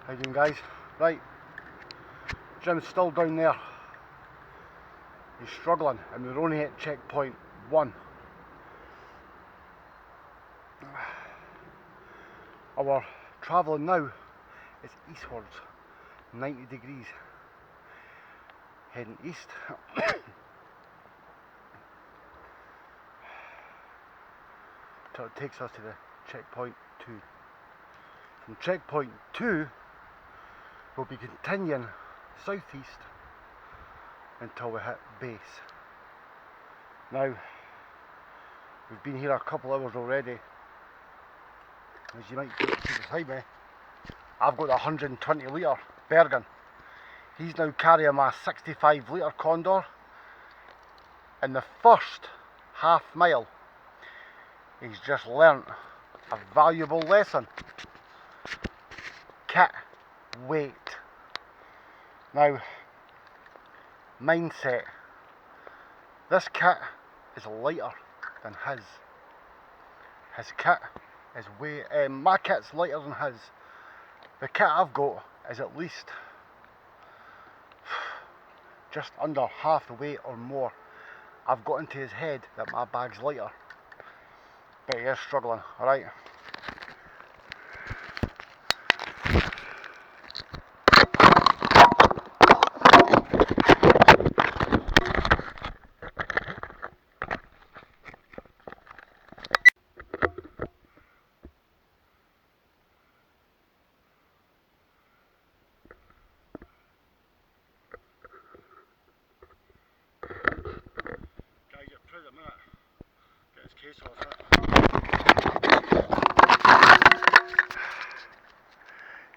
How you doing, guys? Right, Jim's still down there. He's struggling and we're only at checkpoint 1. Our travelling now is eastwards, 90 degrees, heading east. Till it takes us to the checkpoint 2. From checkpoint 2 we'll be continuing southeast until we hit base. Now, we've been here a couple hours already. As you might see beside me, I've got a 120 litre Bergen. He's now carrying my 65 litre Condor. In the first half mile, he's just learnt a valuable lesson. Kit, weight. Now, mindset. This kit is lighter than his. His kit is my kit's lighter than his. The kit I've got is at least just under half the weight or more. I've got into his head that my bag's lighter, but he is struggling, alright?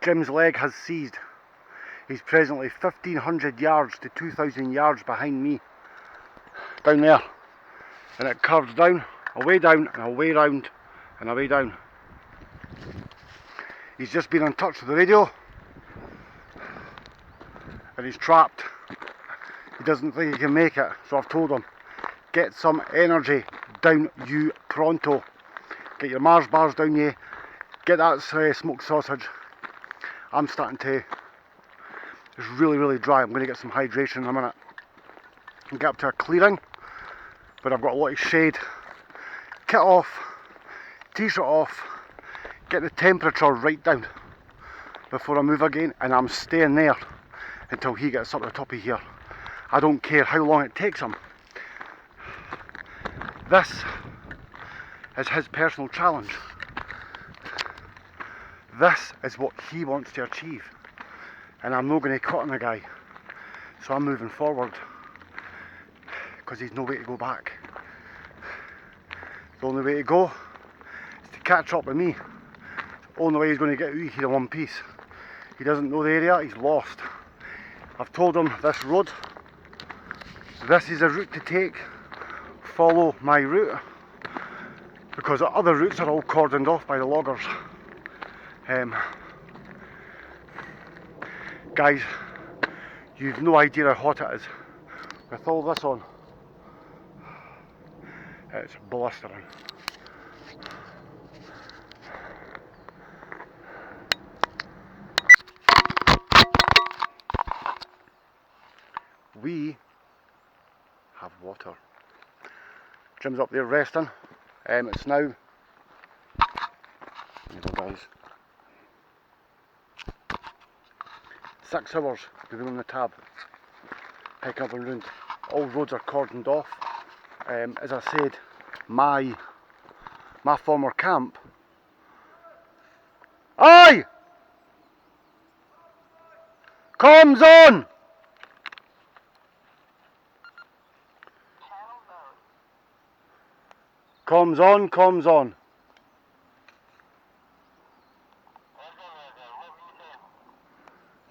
Jim's leg has seized. He's presently 1,500 yards to 2,000 yards behind me. Down there. And it curves down, away down, and away round, and away down. He's just been in touch with the radio. And he's trapped. He doesn't think he can make it, so I've told him, get some energy down you pronto. Get your Mars bars down you. Get that smoked sausage. I'm starting to, it's really dry. I'm going to get some hydration in a minute and get up to a clearing, but I've got a lot of shade. Kit off, t-shirt off, get the temperature right down before I move again, and I'm staying there until he gets up to the top of here. I don't care how long it takes him. This is his personal challenge. This is what he wants to achieve, and I'm not going to cut on the guy, so I'm moving forward because there's no way to go back. The only way to go is to catch up with me. The only way he's going to get out here in one piece. He doesn't know the area, he's lost. I've told him this road, this is a route to take, follow my route, because the other routes are all cordoned off by the loggers. Guys, you've no idea how hot it is. With all this on, it's blistering. We have water. Jim's up there resting. It's now, here we go, guys, 6 hours to be on the tab, hiking up and round. All roads are cordoned off. As I said, my former camp. Aye! Comms on! Comms on, comms on.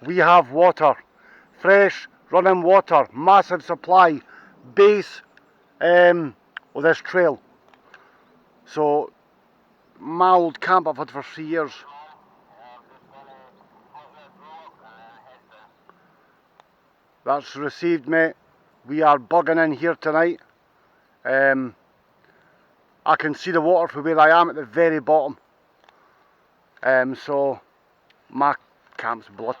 We have water, fresh running water, massive supply, base of this trail. So my old camp I've had for 3 years. That's received, mate. We are bugging in here tonight. I can see the water from where I am at the very bottom. So my camp's blood.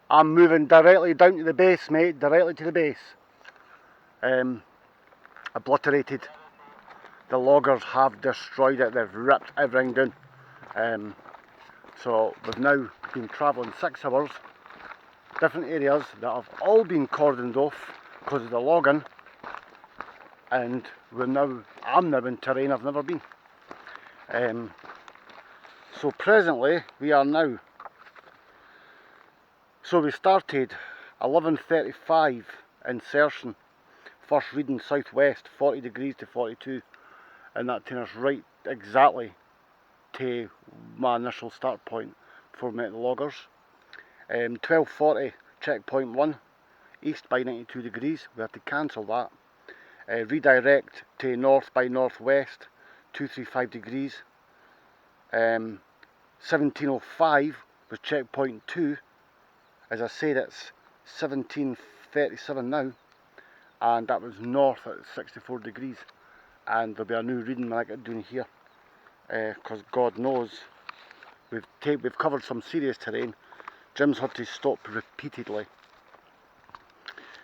I'm moving directly down to the base, mate, directly to the base. Obliterated. The loggers have destroyed it, they've ripped everything down. So we've now been travelling 6 hours, different areas that have all been cordoned off because of the logging, and I'm now in terrain I've never been. So presently we are now, so we started 11:35 insertion, first reading southwest, 40 degrees to 42, and that took us right exactly to my initial start point before we met the loggers. 12:40 checkpoint 1, east by 92 degrees, we had to cancel that. Redirect to north by northwest, 235 degrees. 17:05 was checkpoint 2. As I said, it's 17:37 now, and that was north at 64 degrees. And there'll be a new reading when I get down here, because God knows we've covered some serious terrain. Jim's had to stop repeatedly.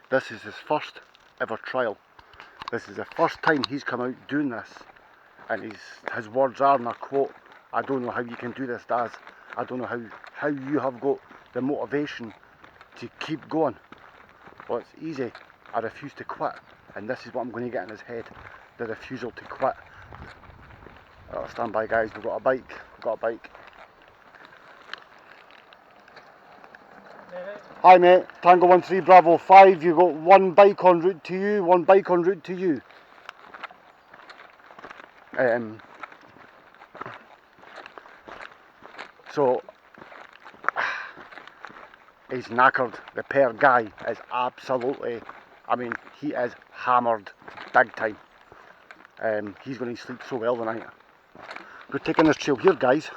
This is his first ever trial. This is the first time he's come out doing this, and his words are, and I quote, "I don't know how you can do this, Daz. I don't know how you have got the motivation to keep going." Well, it's easy. I refuse to quit, and this is what I'm going to get in his head, the refusal to quit. Stand by, guys, we've got a bike. Hi mate, Tango 13 Bravo 5, you've got one bike en route to you, one bike en route to you. So, he's knackered. The poor guy is absolutely, I mean, he is hammered big time. He's going to sleep so well tonight. We're taking this trail here, guys.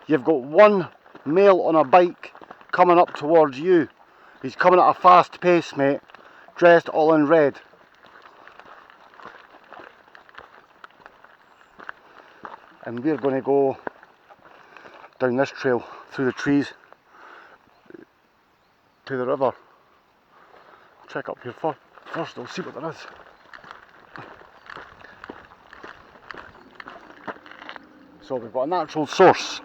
You've got one male on a bike coming up towards you. He's coming at a fast pace, mate, dressed all in red. And we're going to go down this trail through the trees to the river. Check up here first, we'll see what there is. So we've got a natural source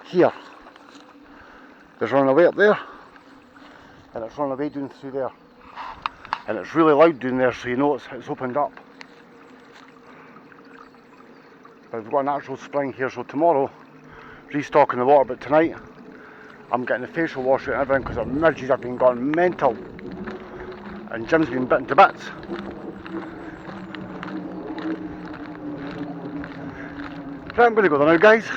here. There's running away up there, and it's running away down through there. And it's really loud down there, so you know it's opened up. But we've got a natural spring here, so tomorrow, restocking the water, but tonight, I'm getting the facial wash out and everything because our midges have been gone mental. And Jim's been bitten to bits. Right, I'm going to go there now, guys.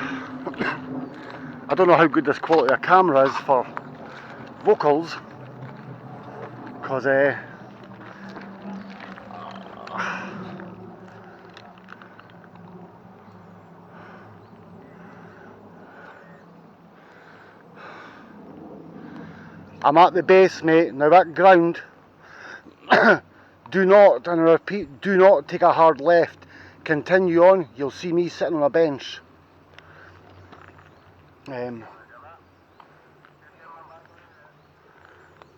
I don't know how good this quality of camera is for vocals, because I'm at the base, mate. Now that ground, do not, and I repeat, do not take a hard left. Continue on, you'll see me sitting on a bench.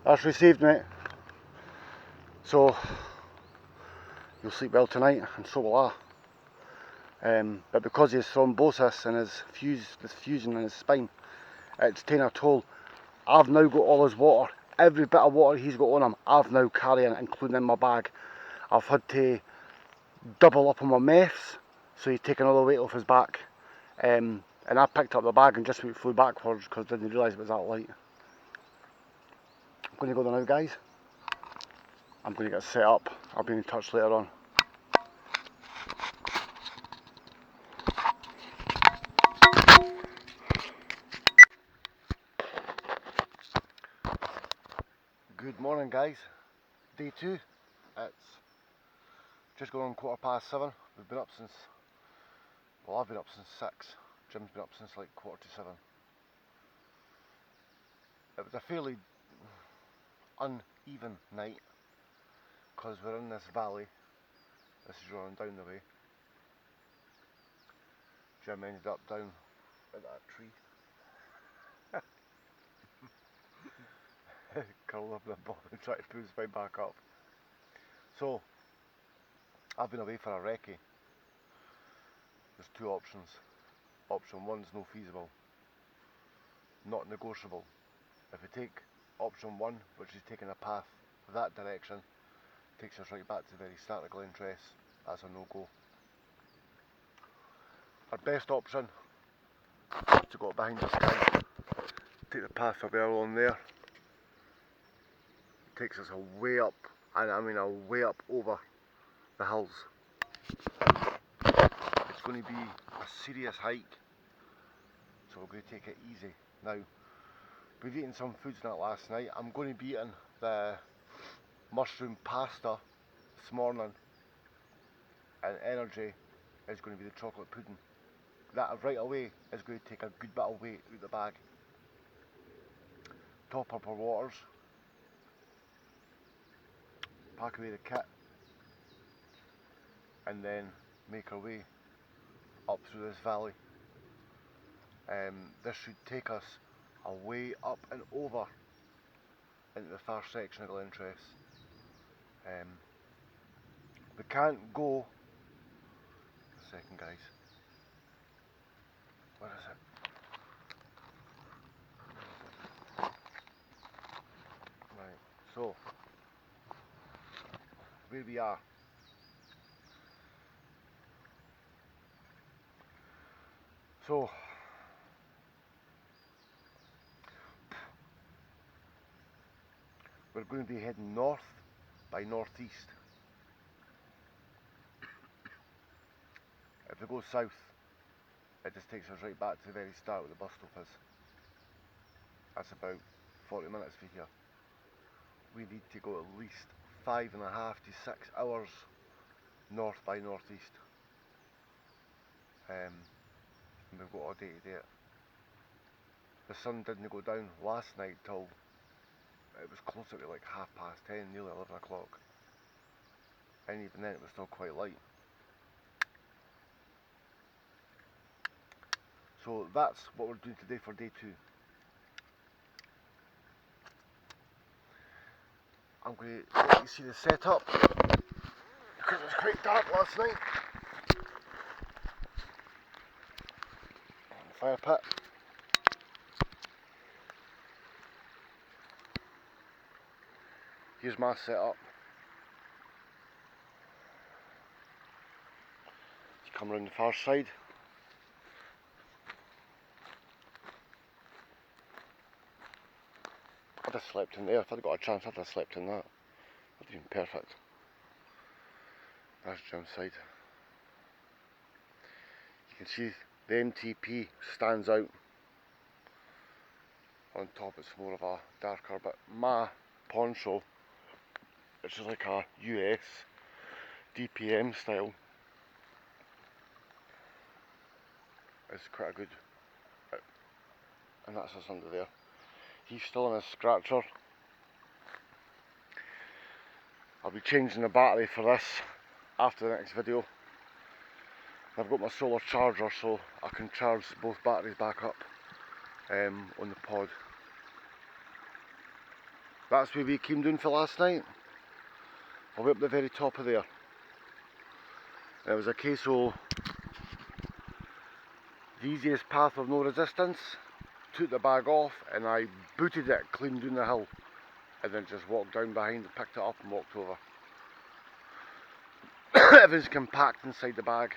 That's received, mate. So, you'll sleep well tonight, and so will I. But because he has thrombosis and this fusion in his spine, it's taken a toll. I've now got all his water, every bit of water he's got on him, I've now carrying, including in my bag. I've had to double up on my meths, so he's taken all the weight off his back. And I picked up the bag and just flew backwards because I didn't realise it was that light. I'm going to go there now, guys. I'm going to get set up. I'll be in touch later on. Good morning, guys. Day 2. It's just going on 7:15. We've been up since, well, I've been up since 6. Jim's been up since like 6:45. It was a fairly uneven night because we're in this valley This is running down the way. Jim ended up down at that tree. Curled up in the ball and tried to pull his way back up. So, I've been away for a recce. There's two options. Option one's no feasible, not negotiable. If we take option one, which is taking a path that direction, takes us right back to the very start of Glentress, that's a no-go. Our best option is to go behind the sky, take the path a bit along there, takes us a way up, and I mean a way up over the hills. It's going to be a serious hike, so we're going to take it easy. Now, we've eaten some foods in that last night. I'm going to be eating the mushroom pasta this morning, and energy is going to be the chocolate pudding. That right away is going to take a good bit of weight out of the bag. Top up our waters, pack away the kit, and then make our way up through this valley. This should take us away up and over into the far section of Glentress. We can't go. A second, guys. Where is it? Right, so where we are. So we're going to be heading north by northeast. If we go south, it just takes us right back to the very start where the bus stop is. That's about 40 minutes from here. We need to go at least 5.5 to 6 hours north by northeast. And we've got all day to do it. The sun didn't go down last night till it was closer to like 10:30, nearly 11 o'clock. And even then it was still quite light. So that's what we're doing today for day 2. I'm going to let you see the setup because it was quite dark last night. Fire pit. Here's my setup. You come around the far side. I'd have slept in there. If I'd got a chance, I'd have slept in that. That'd have been perfect. That's Jim's side. You can see the MTP stands out on top. It's more of a darker, but my poncho, which is like a US DPM style, is quite a good, and that's us under there. He's still in a scratcher. I'll be changing the battery for this after the next video. I've got my solar charger so I can charge both batteries back up on the pod. That's where we came down for last night. I'll be up the very top of there. It was a case of the easiest path of no resistance. Took the bag off and I booted it clean down the hill and then just walked down behind and picked it up and walked over. Everything's compact inside the bag,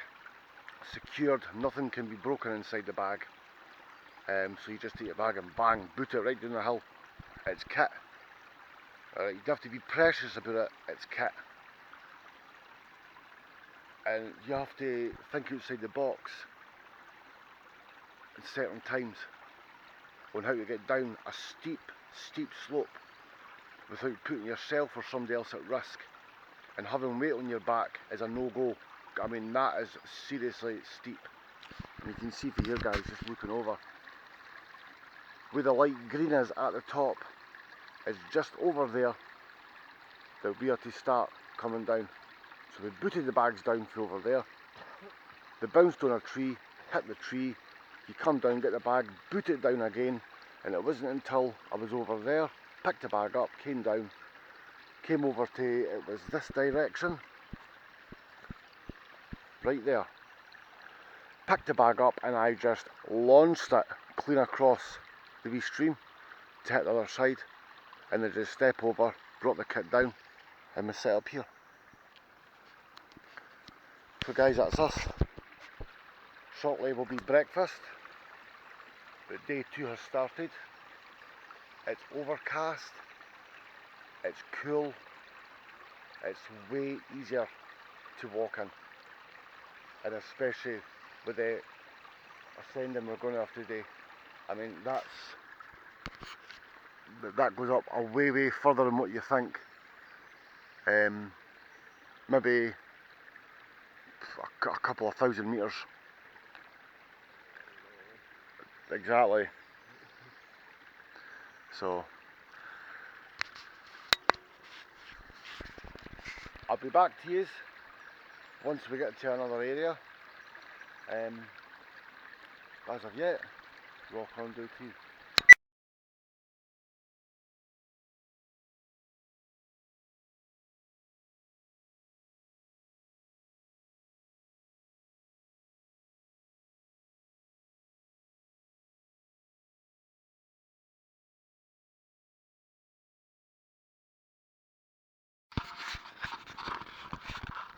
secured, nothing can be broken inside the bag. So you just take your bag and bang, boot it right down the hill. It's kit. You have to be precious about it, it's kit. And you have to think outside the box at certain times on how to get down a steep slope without putting yourself or somebody else at risk. And having weight on your back is a no-go. I mean, that is seriously steep. And you can see from here, guys, just looking over, where the light green is at the top is just over there that we are to start coming down. So we booted the bags down from over there. They bounced on a tree, hit the tree. You come down, get the bag, boot it down again. And it wasn't until I was over there, picked the bag up, came down, came over to, it was this direction, right there. Picked the bag up and I just launched it clean across the wee stream to hit the other side, and then just step over, brought the kit down and we set up here. So guys, that's us. Shortly will be breakfast, but day 2 has started. It's overcast, it's cool, it's way easier to walk in, and especially with the ascending we're going to have today. I mean, that goes up a way further than what you think. Maybe a couple of thousand metres. Exactly. So I'll be back to you once we get to another area. As of yet, rock on, do tea.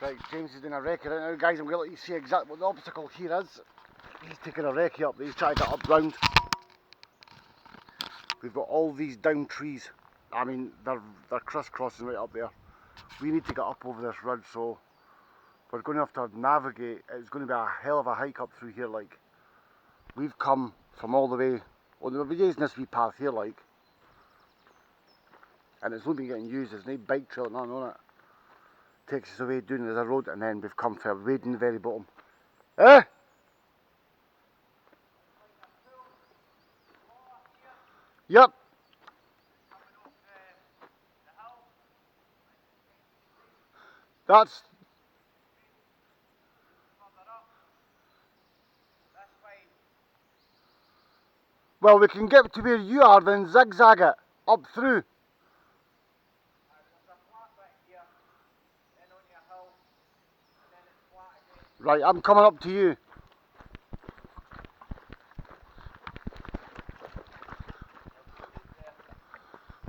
Right, James is doing a recce right now, guys. I'm going to let you see exactly what the obstacle here is. He's taking a recce up, he's trying to get up round. We've got all these down trees. I mean, they're crisscrossing right up there. We need to get up over this ridge, so we're going to have to navigate. It's going to be a hell of a hike up through here, like. We've come from all the way, well, we've been using this wee path here, like. And it's only getting used, there's no bike trail, nothing on it. Takes us away down as a road, and then we've come for way down the very bottom. Eh? Yep. That's... Well, we can get to where you are, then zigzag it up through. Right, I'm coming up to you.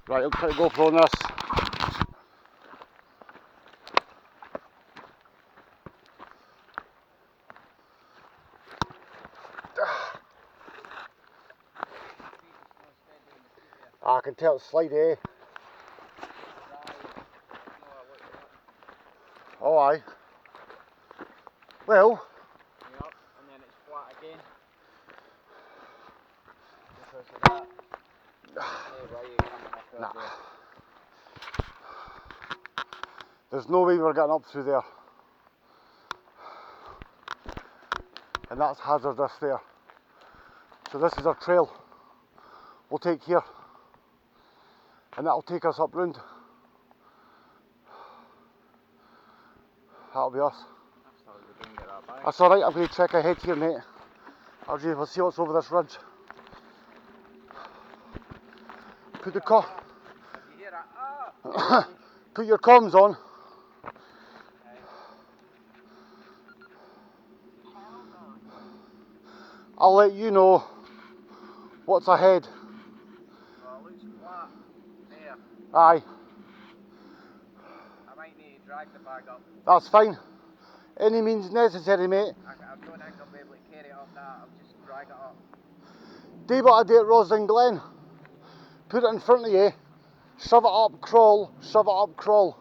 Right, I'll try to go for this. I can tell it's slide, eh? Oh, aye. Well. Yep, and then it's flat again. Because of that. No way you're coming up Nah. there. There's no way we're getting up through there. And that's hazardous there. So this is our trail. We'll take here. And that'll take us up round. That'll be us. That's alright, I'm going to check ahead here, mate. I'll see what's over this ridge. Put the put your comms on. I'll let you know what's ahead. Well, it looks flat there. Aye. I might need to drag the bag up. That's fine. Any means necessary, mate. I don't think I'll be able to carry it up that. I'll just drag it up. Do what I did at Roslyn Glen. Put it in front of you. Shove it up, crawl. Shove it up, crawl.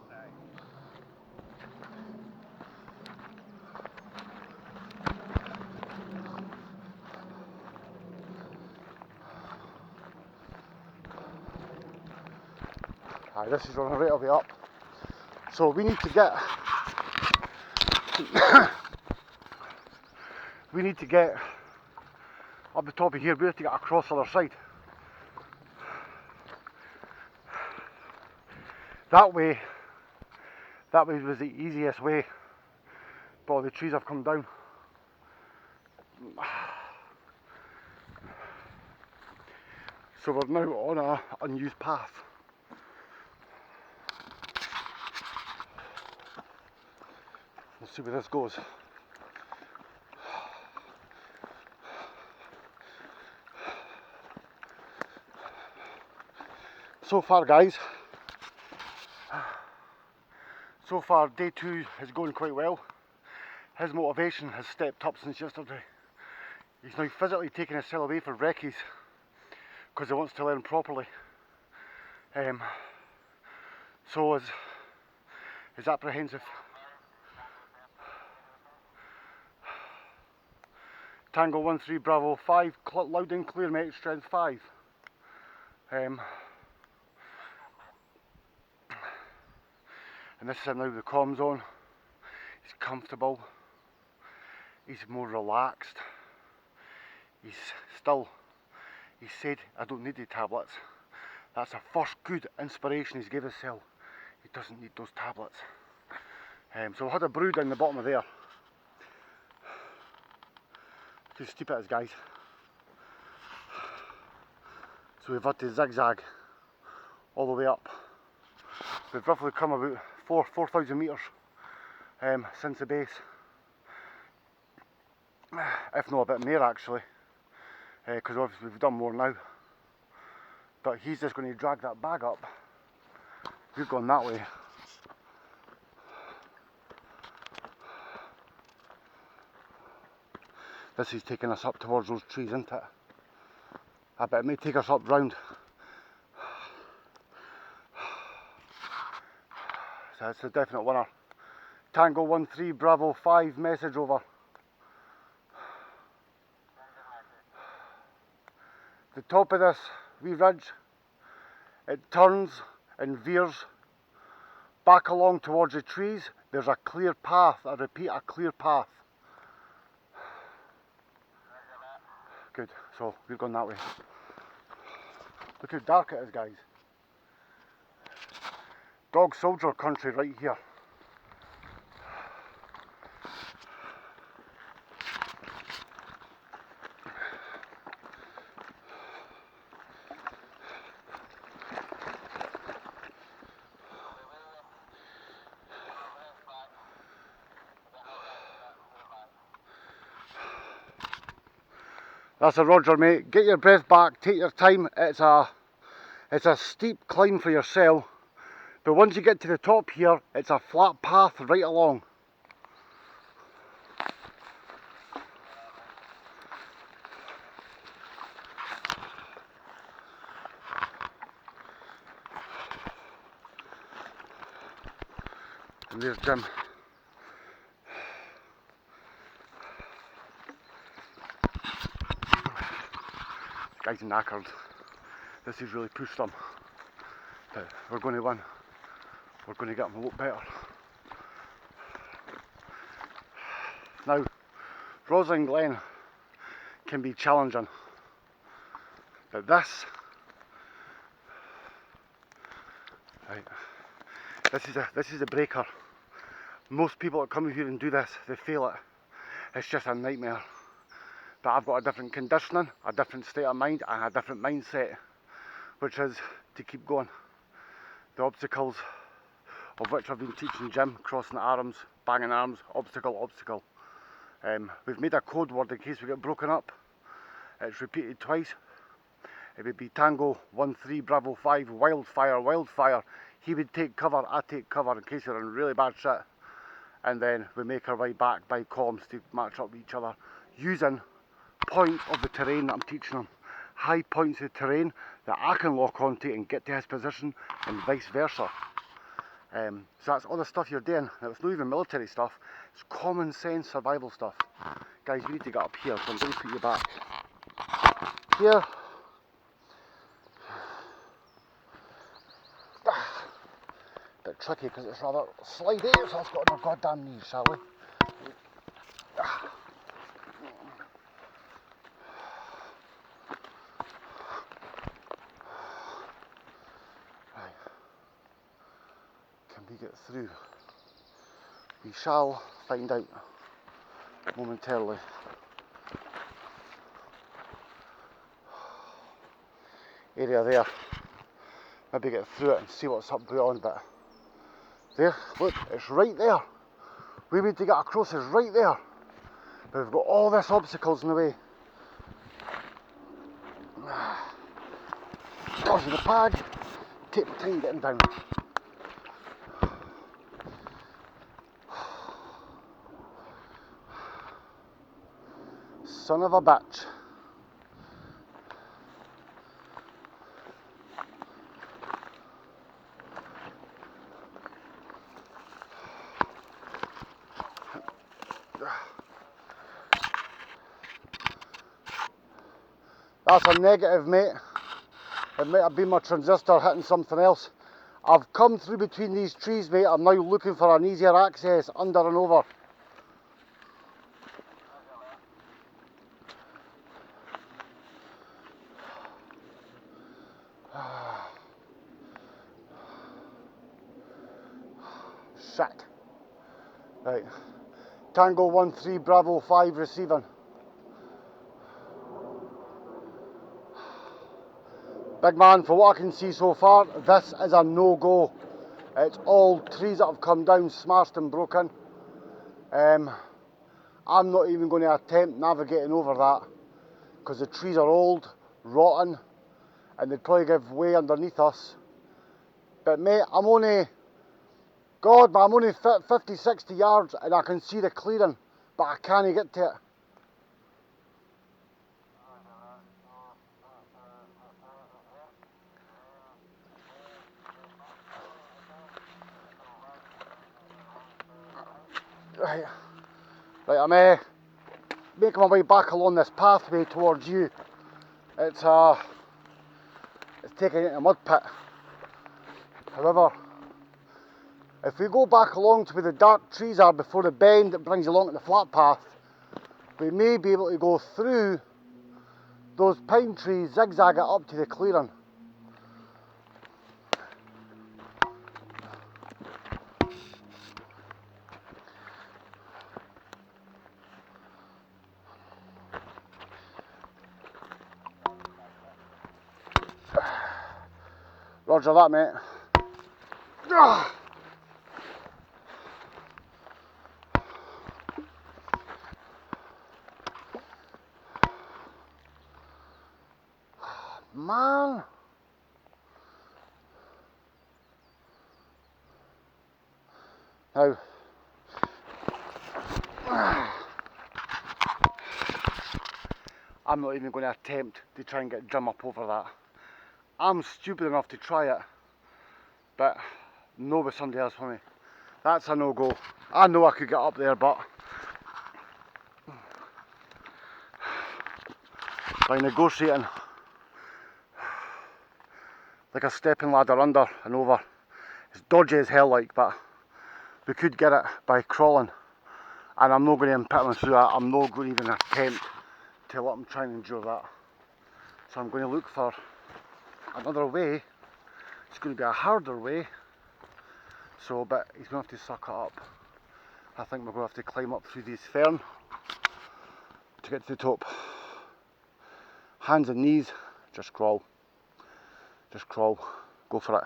Aye, this is running right away up. So we need to get we need to get up the top of here. We have to get across the other side. That way That way was the easiest way, but all the trees have come down. So we're now on an unused path. We'll see where this goes. So far guys, so far day 2 is going quite well. His motivation has stepped up since yesterday. He's now physically taking himself away for recce's because he wants to learn properly. So is apprehensive. Tango 13 Bravo 5, loud and clear mate, strength 5. And this is now the comms on. He's comfortable. He's more relaxed. He said, I don't need the tablets. That's the first good inspiration he's given himself. He doesn't need those tablets. So we had a brew down the bottom of there. Too steep it is, guys. So we've had to zigzag all the way up. We've roughly come about 4,000 metres since the base. If not a bit more actually, because obviously we've done more now. But he's just going to drag that bag up. We've gone that way. This is taking us up towards those trees, isn't it? I bet it may take us up round. So it's a definite winner. Tango 13 Bravo 5, message over. The top of this wee ridge, it turns and veers back along towards the trees. There's a clear path, I repeat, a clear path. Good, so we've gone that way. Look how dark it is, guys. Dog soldier country right here. That's a Roger, mate. Get your breath back, take your time. It's a steep climb for yourself, but once you get to the top here, it's a flat path right along. And there's Jim. Guy's knackered. This has really pushed him. But we're going to win. We're going to get him a lot better. Now, Roslyn Glen can be challenging, but this is a breaker. Most people that come here and do this, they fail it. It's just a nightmare. But I've got a different conditioning, a different state of mind and a different mindset, which is to keep going. The obstacles of which I've been teaching Jim, crossing arms, banging arms, obstacle, obstacle. We've made a code word in case we get broken up. It's repeated twice. It would be Tango 13 Bravo 5, wildfire, wildfire. He would take cover, I take cover in case you're in really bad shit. And then we make our way back by comms to match up with each other using points of the terrain that I'm teaching him. High points of terrain that I can lock onto and get to his position and vice versa. So that's all the stuff you're doing. Now it's not even military stuff, it's common sense survival stuff. Guys, you need to get up here, so I'm going to put you back. Here. Bit tricky because it's rather slidey, so let's go on our goddamn knees, shall we? Right. Can we get through? We shall find out momentarily. Area there. Maybe get through it and see what's up beyond, but there, look, it's right there. We need to get across is right there. But we've got all this obstacles in the way. Dodging the pad, take my time getting down. Son of a bitch. That's a negative, mate. It might have been my transistor hitting something else. I've come through between these trees, mate. I'm now looking for an easier access under and over. Shit. Right. Tango 13 Bravo 5 receiving. Big man, for what I can see so far, this is a no-go. It's all trees that have come down, smashed and broken. I'm not even going to attempt navigating over that because the trees are old, rotten, and they'd probably give way underneath us. But mate, I'm only 50, 60 yards and I can see the clearing, but I can't get to it. Right, I'm making my way back along this pathway towards you. It's taking it in a mud pit. However, if we go back along to where the dark trees are before the bend that brings you along to the flat path, we may be able to go through those pine trees, zigzag it up to the clearing. Roger that, mate. Man. Now, I'm not even going to attempt to try and get Jim up over that. I'm stupid enough to try it, but no with somebody else for me. That's a no-go. I know I could get up there, but by negotiating like a stepping ladder under and over, it's dodgy as hell like, but we could get it by crawling, and I'm not going to impediment through that. I'm not going to even attempt to let him try and endure that. So I'm going to look for another way. It's going to be a harder way, so but he's going to have to suck it up. I think we're going to have to climb up through these fern to get to the top. Hands and knees, just crawl. Just crawl. Go for it.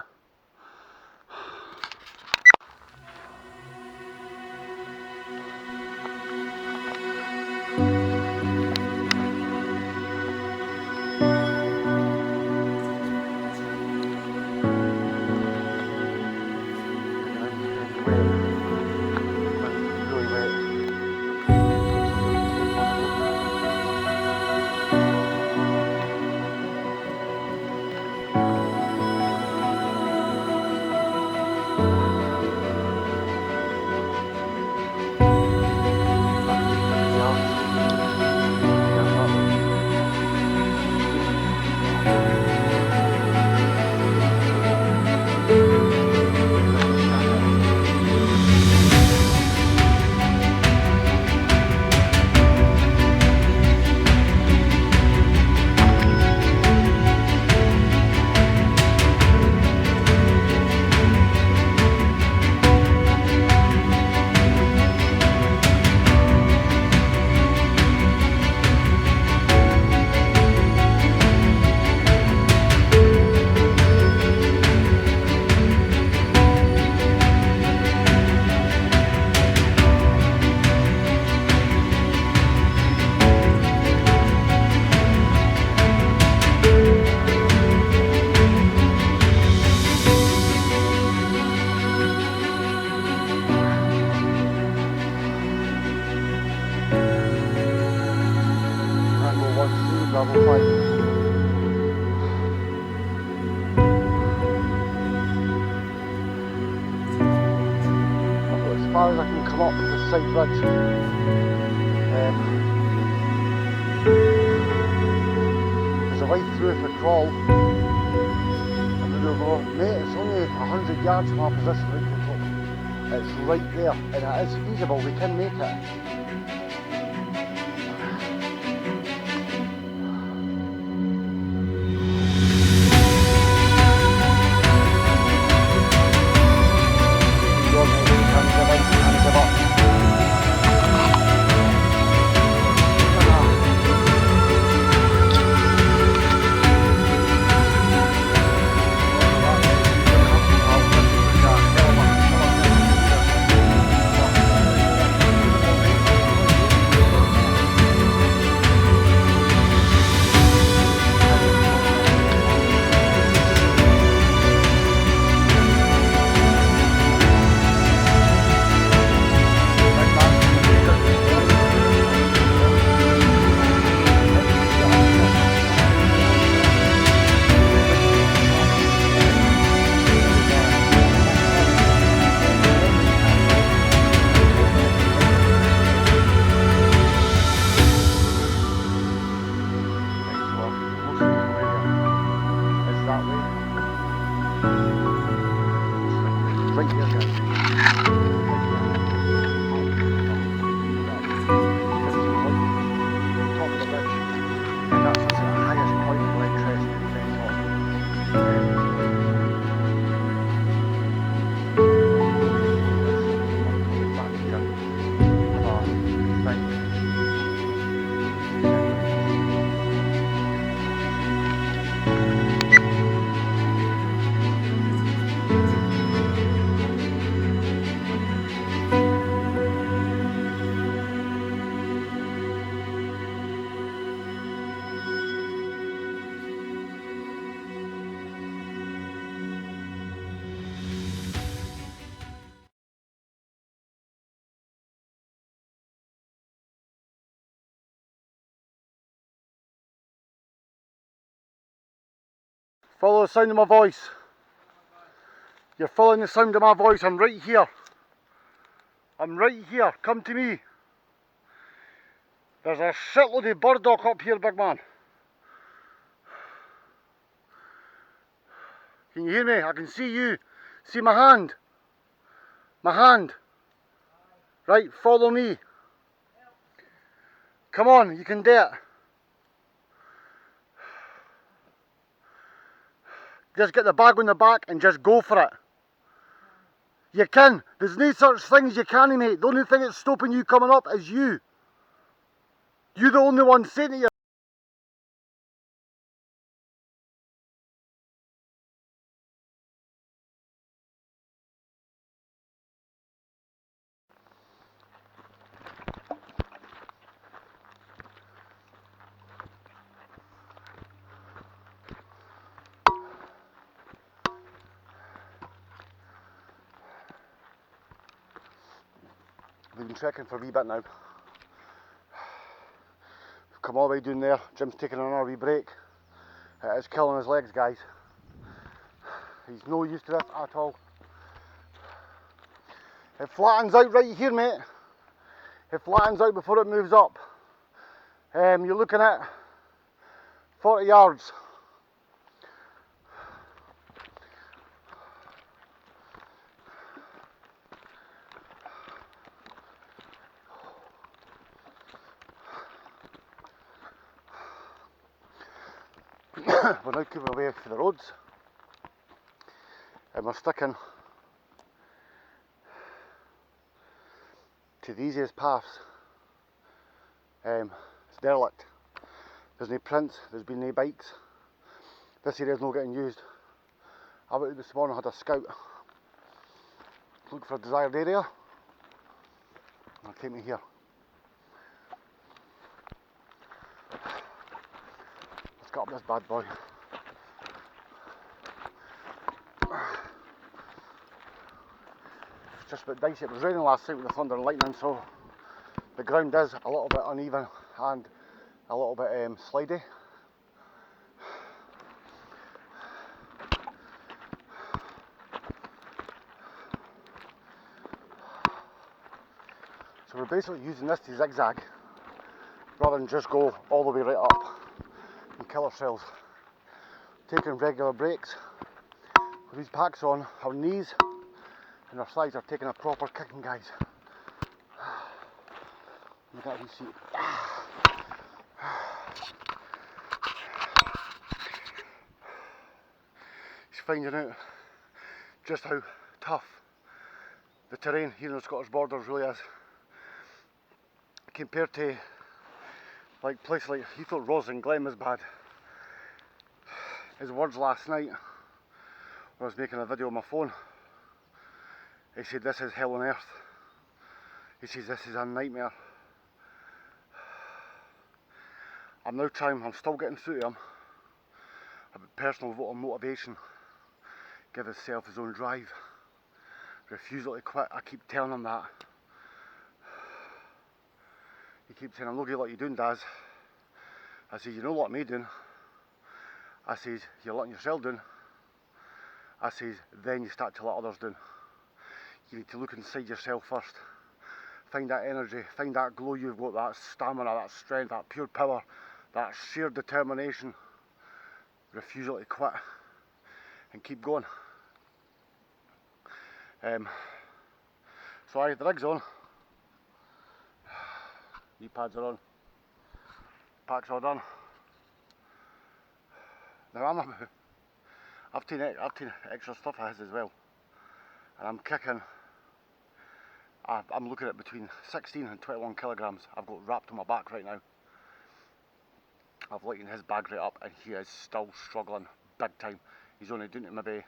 level 5. I've got as far as I can come up the side ridge. There's a way through if I crawl. And then we'll go, mate, it's only 100 yards from our position right to the top. It's right there, and it is feasible, we can make it. Right here, guys. Top of the ridge. And that's the highest point of Glentress in the top. Follow the sound of my voice. You're following the sound of my voice. I'm right here. I'm right here. Come to me. There's a shitload of burdock up here, big man. Can you hear me? I can see you. See my hand? My hand. Right, follow me. Come on, you can do it. Just get the bag on the back and just go for it. You can. There's no such thing as you can't, mate. The only thing that's stopping you coming up is you. You're the only one saying to you. We've been trekking for a wee bit now. We've come all the way down there. Jim's taking another wee break. It's killing his legs, guys. He's no used to this at all. It flattens out right here, mate. It flattens out before it moves up. You're looking at 40 yards. We're now keeping away from the roads, and we're sticking to the easiest paths. It's derelict. There's no prints, there's been no bikes. This area's not getting used. I went out this morning, had a scout, looked for a desired area, and I came to here. Let's get up this bad boy. It's just a bit dicey. It was raining last night with the thunder and lightning, so the ground is a little bit uneven and a little bit slidey. So we're basically using this to zigzag rather than just go all the way right up and kill ourselves. Taking regular breaks. With these packs on, our knees and our thighs are taking a proper kicking, guys. Look at you see. He's finding out just how tough the terrain here in the Scottish borders really is. Compared to like places like he thought Ross and Glen was bad. His words last night when I was making a video on my phone, he said this is hell on earth. He says this is a nightmare. I'm still getting through to him about personal motivation. Give himself his own drive. Refusal to quit. I keep telling him that. He keeps saying, I'm not going to let you doing, Daz. I says, you don't let me doing. I says, you're letting yourself down. I says, then you start to let others down. You need to look inside yourself first. Find that energy, find that glow you've got, that stamina, that strength, that pure power, that sheer determination. Refusal to quit and keep going. So the rig's on. Knee pads are on. Pack's all done. Now I've taken extra stuff of his as well. And I'm kicking, I'm looking at between 16 and 21 kilograms I've got wrapped on my back right now. I've lightened his bag right up and he is still struggling big time. He's only doing it maybe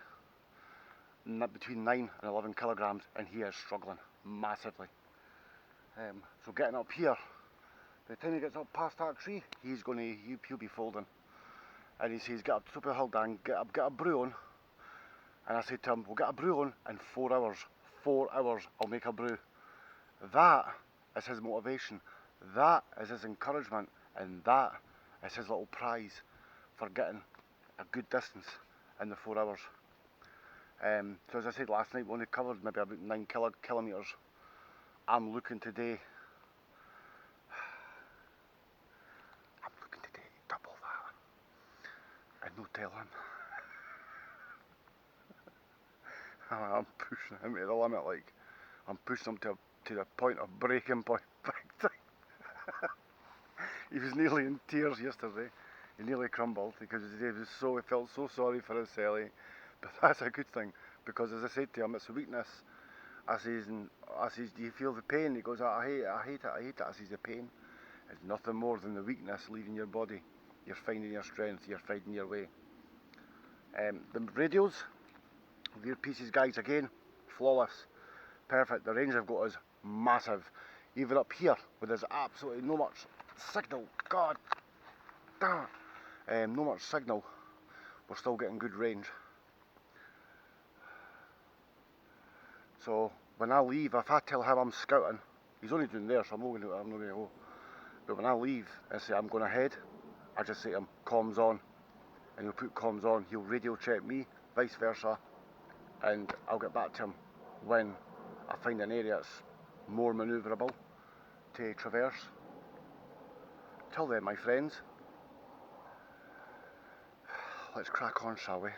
between 9 and 11 kilograms and he is struggling massively. So getting up here, by the time he gets up past that tree, he'll be folding. And he says, get up to the top of the hill, Dan, get a brew on. And I said to him, we'll get a brew on in 4 hours. 4 hours, I'll make a brew. That is his motivation. That is his encouragement. And that is his little prize for getting a good distance in the 4 hours. So as I said last night, we only covered maybe about 9 kilometres. I'm looking today to double that. And no telling. I'm pushing him to the limit, like I'm pushing him to the point of breaking point, big time. He was nearly in tears yesterday. He nearly crumbled because he felt so sorry for his celly. But that's a good thing because, as I said to him, it's a weakness. I says, do you feel the pain? He goes, I hate it. I says, the pain is nothing more than the weakness leaving your body. You're finding your strength. You're finding your way. The radios. Their pieces, guys, again, flawless, perfect. The range I've got is massive. Even up here, where there's absolutely no much signal, god damn it, no much signal, we're still getting good range. So when I leave, if I tell him I'm scouting, he's only doing there, so I'm not going to go. But when I leave and say I'm going ahead, I just say to him, comms on, and he'll put comms on. He'll radio check me, vice versa. And I'll get back to him when I find an area that's more manoeuvrable to traverse. Till then, my friends, let's crack on, shall we?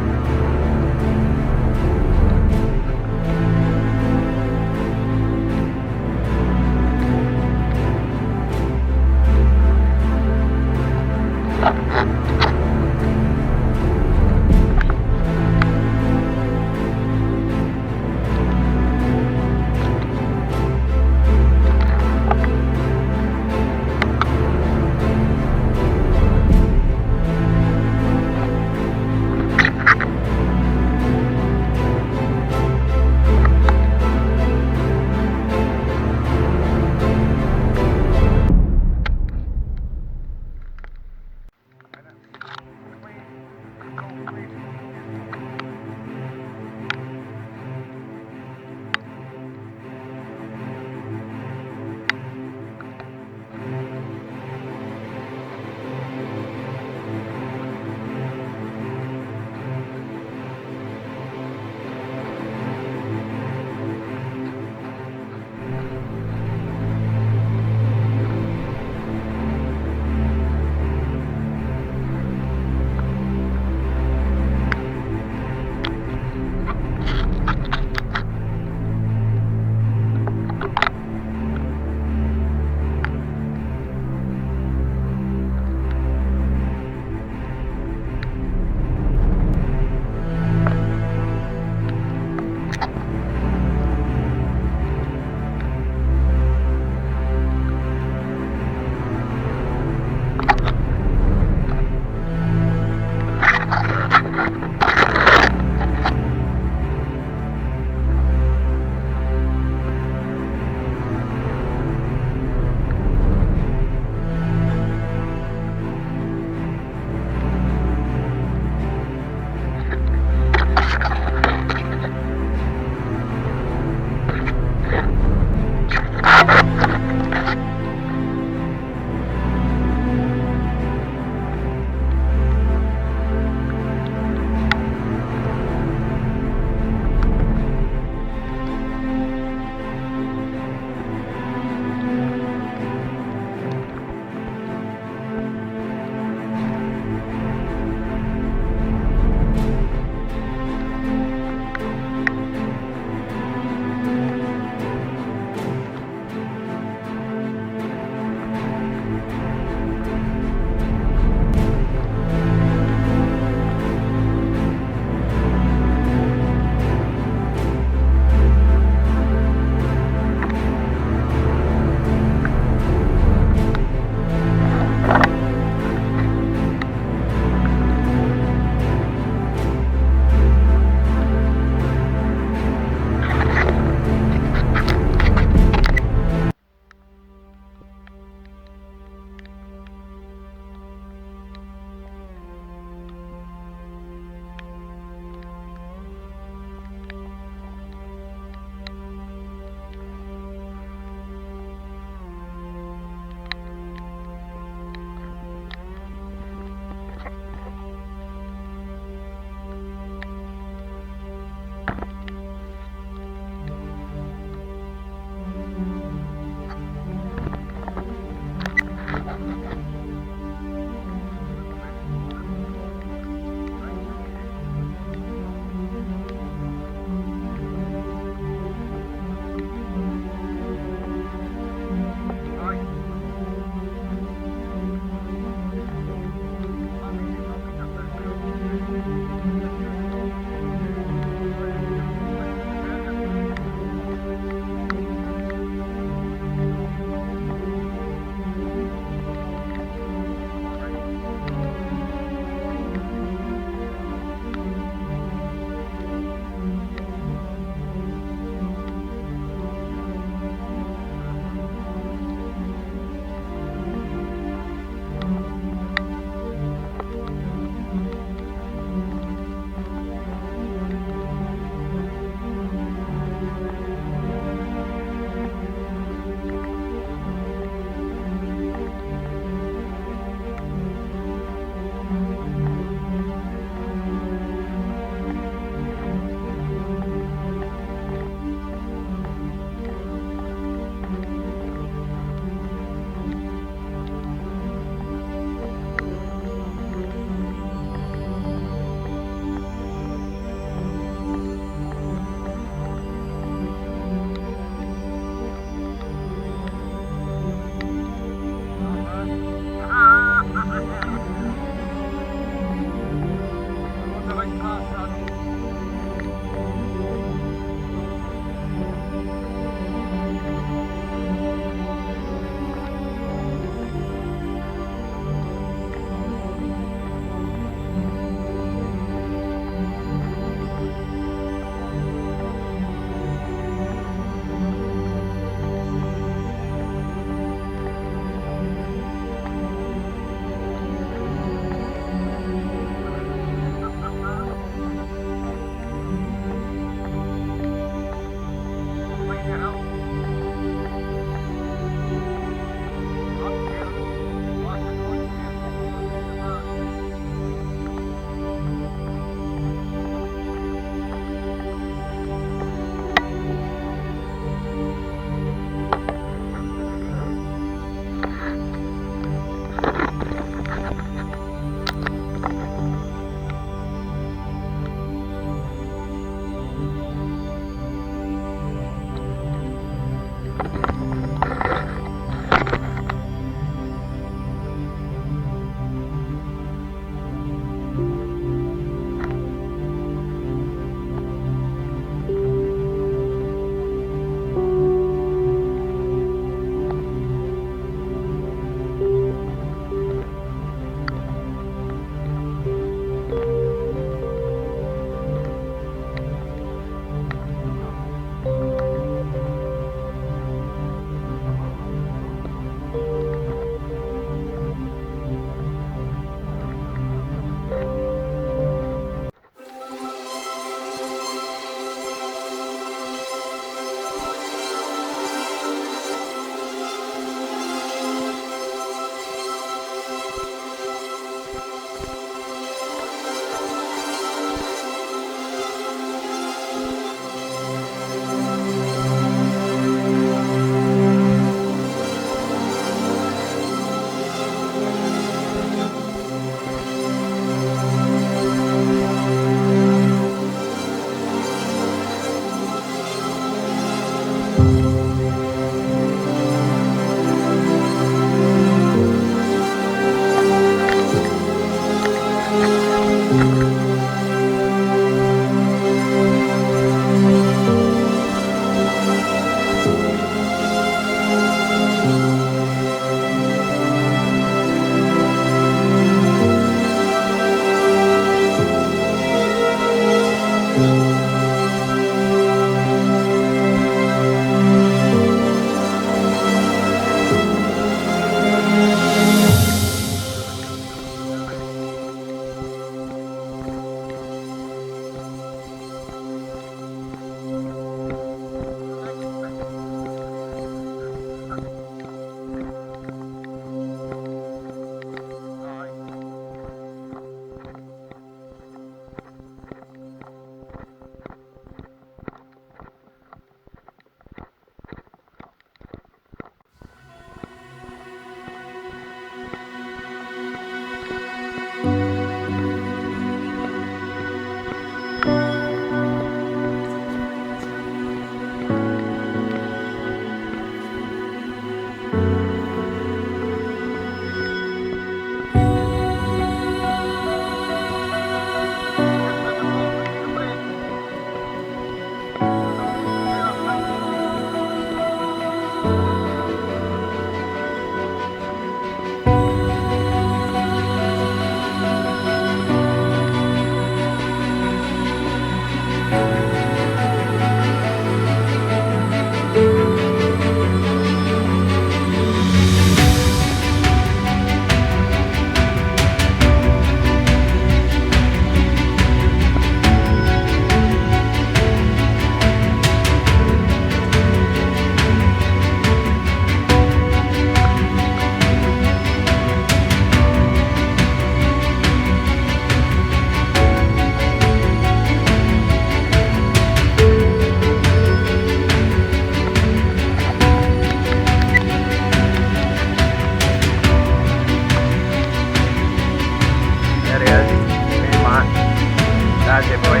That's it, boy.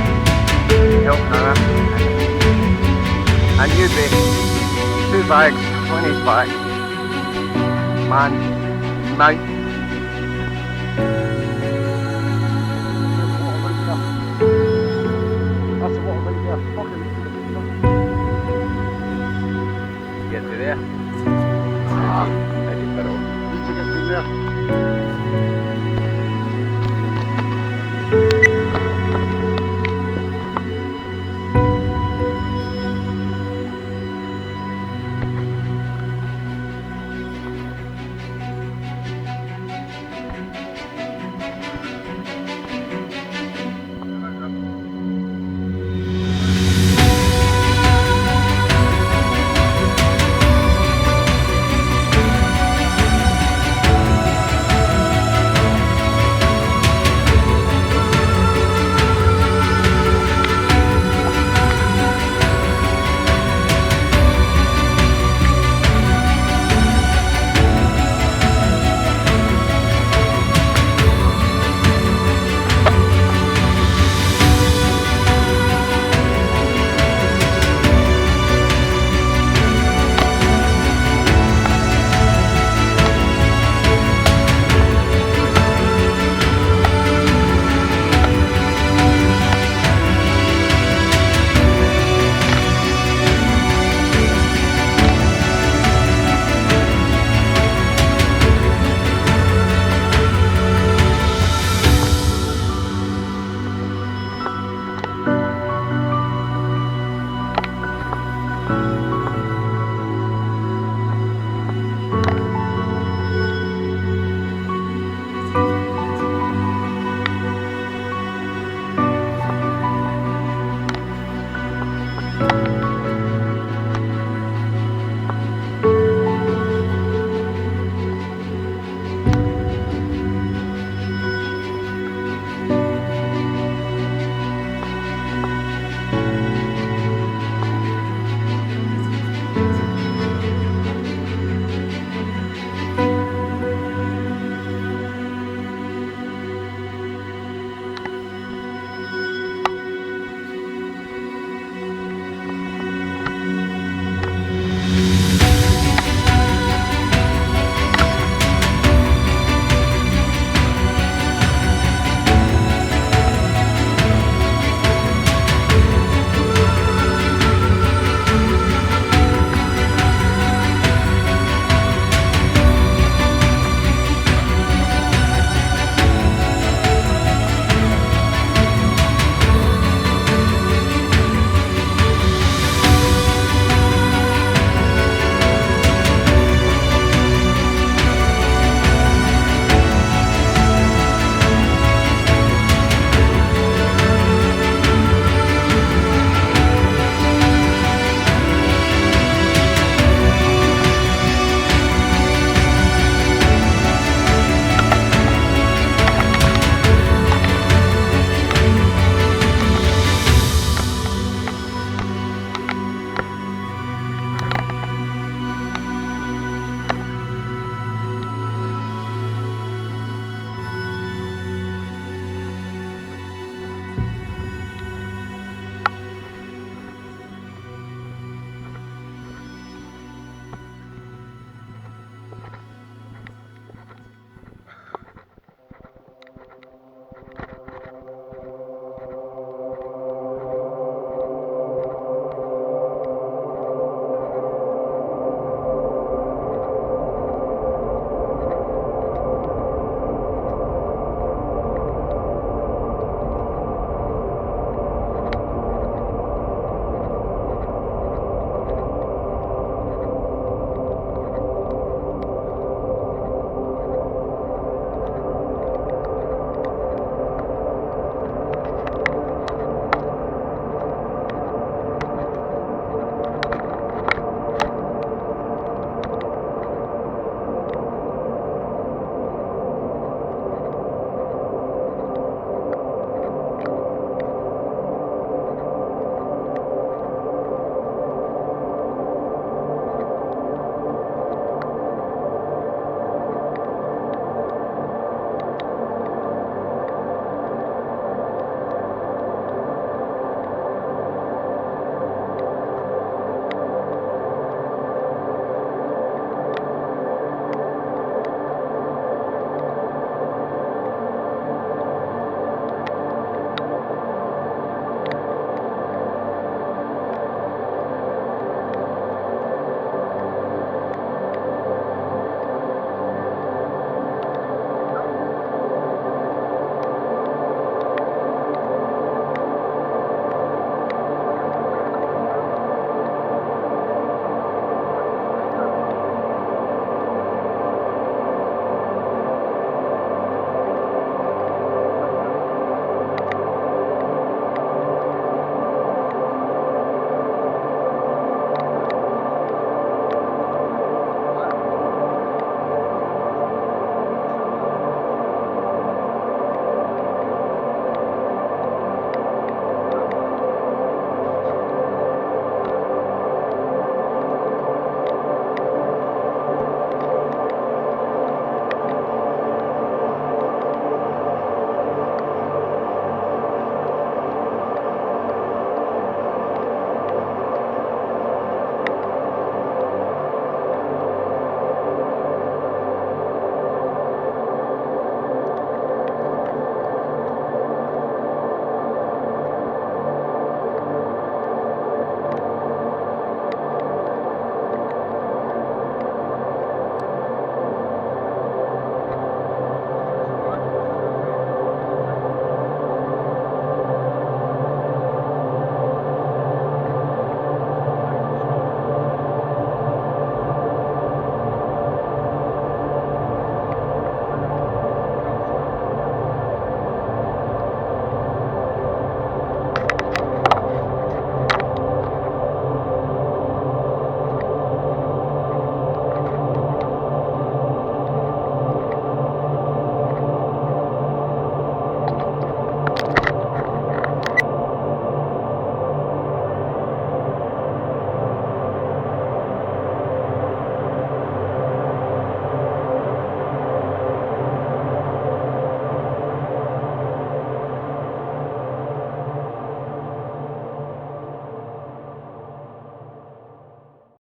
Help Hannah. And you be 2 bags on his back. Man, mount. That's the water right there. Fucking Get to there.